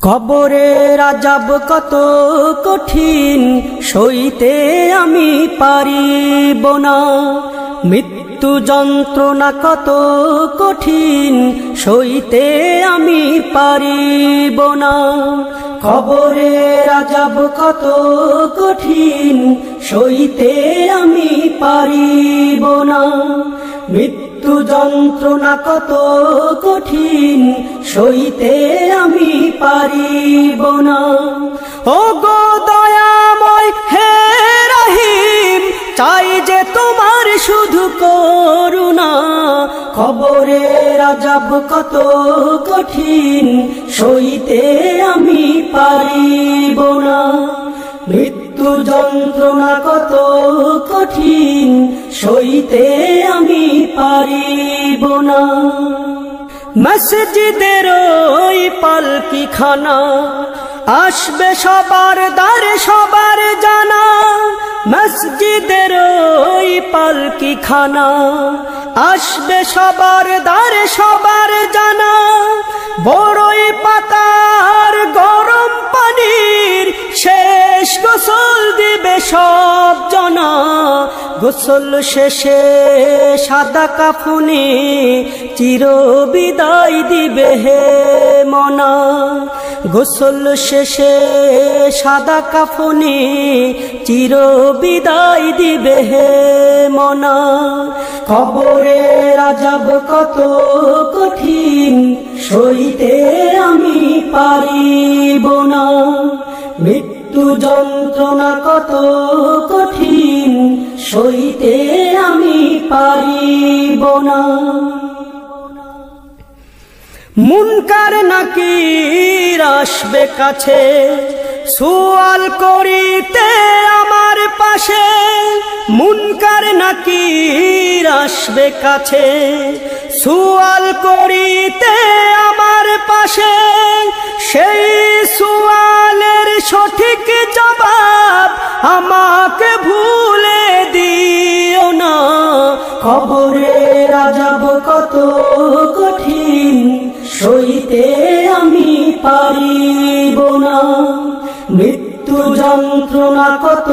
কবরের আযাব কত কঠিন সইতে আমি পারিব না, মৃত্যু যন্ত্রণা কত কঠিন সইতে আমি পারিব না। কবরের আযাব কত কঠিন সইতে আমি পারিব না, মৃত্যু যন্ত্রণা কত কঠিন সইতে আমি পারিব না। ও গো দয়াময় হে রহিম, চাই যে তোমার শুধু করুণা। কবরের আযাব কত কঠিন সইতে আমি পারিব না, মৃত্যু যন্ত্রণা কত কঠিন সইতে আমি পারিব না। মসজিদের ওই পালকিখানা আসবে সবার দ্বারে সবার জানা, মসজিদের ওই পালকিখানা আসবে সবার দ্বারে সবার জানা। বড়ই পাতার গরম পানির শেষ গোসল দিবে সব জনা, গোসল শেষে সাদা কাফনে চির বিদায় দিবে হে মনা। গোসল শেষে সাদা কাফনে চির বিদায় দিবে হে মনা। কবরের আযাব কত কঠিন সইতে আমি পারিব না, মৃত্যু যন্ত্রণা কত কঠিন সইতে আমি পারিব না। মুনকার নাকির আসবে কাছে সুয়াল করিতে আমার পাশে, মুনকার নাকির আসবে কাছে সুয়াল করিতে আমার পাশে। সেই সুয়ালের সঠিক জবাব আমাকে ভুলে দিও না। কবরের আযাব কত কঠিন সইতে আমি পারিব না, মৃত্যু যন্ত্রণা কত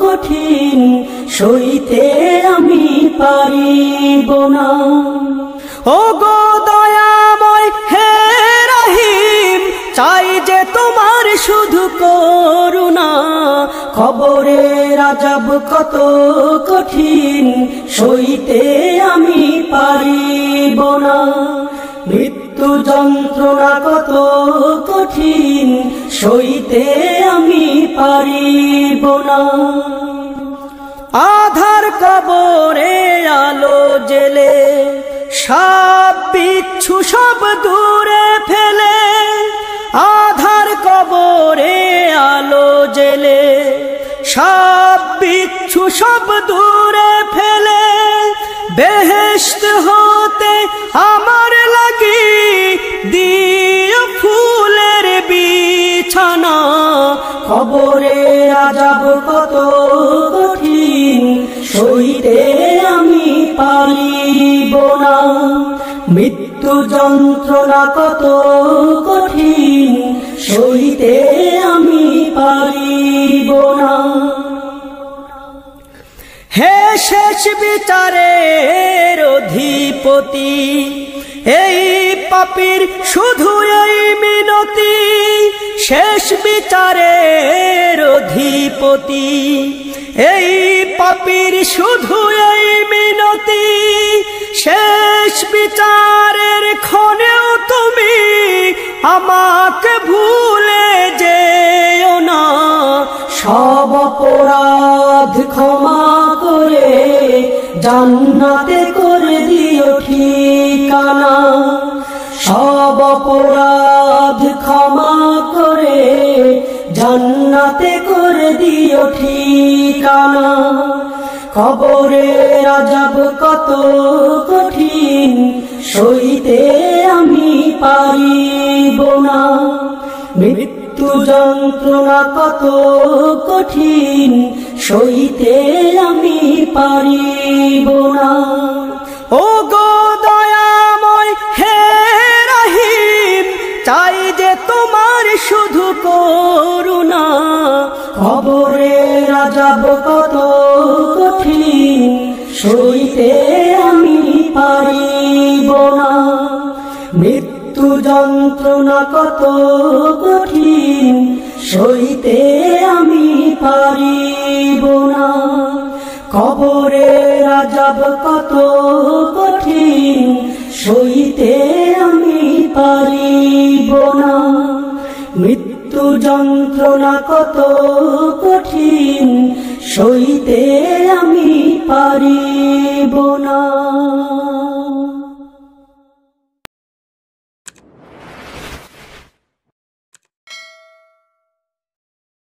কঠিন সইতে আমি পারিব না। ও গো দয়াময় হে রহিম, চাই যে তোমার শুধু করুণা। কবরের আযাব কত কঠিন সইতে আমি পারিব না, মৃত্যু যন্ত্রণা কত কঠিন সইতে আমি পারিব না। আধার কবরে আলো জেলে সাপ বিচ্ছু সব দূরে ফেলে, আধার কবরে আলো জেলে সাপ বিচ্ছু সব দূরে ফেলে। বেহেশত হতে আমার লাগি দিও ফুলের বিছানা। কবরের আযাব কত কঠিন সইতে আমি পারিব না, মৃত্যু যন্ত্রণা কত কঠিন সইতে আমি পারিব না। হে শেষ বিচারের অধিপতি, এই পাপীর শুধু এই মিনতি। শেষ বিচারের অধিপতি, এই পাপীর শুধু এই মিনতি। শেষ বিচারের ক্ষণেও তুমি আমাকে ভুলে যেও না। সব অপরাধ ক্ষমা করে জান্নাতে করে দিও ঠিকানা। সব অপরাধ ক্ষমা করে জান্নাতে করে দিও ঠিকানা। কবরের আযাব কত কঠিন সইতে আমি পারিব না, মৃত্যু যন্ত্রণা কত কঠিন সইতে আমি পারিব না। ও গো দয়াময় হে রহিম, চাই যে তোমার করুণা কবরের আযাব কত কঠিন সইতে আমি পারিব না মৃত্যু যন্ত্রণা কত কঠিন সইতে আমি পারিব না কবরের আযাব কত কঠিন সইতে আমি পারিব না মৃত্যু যন্ত্রণা কত কঠিন সইতে আমি পারিব না।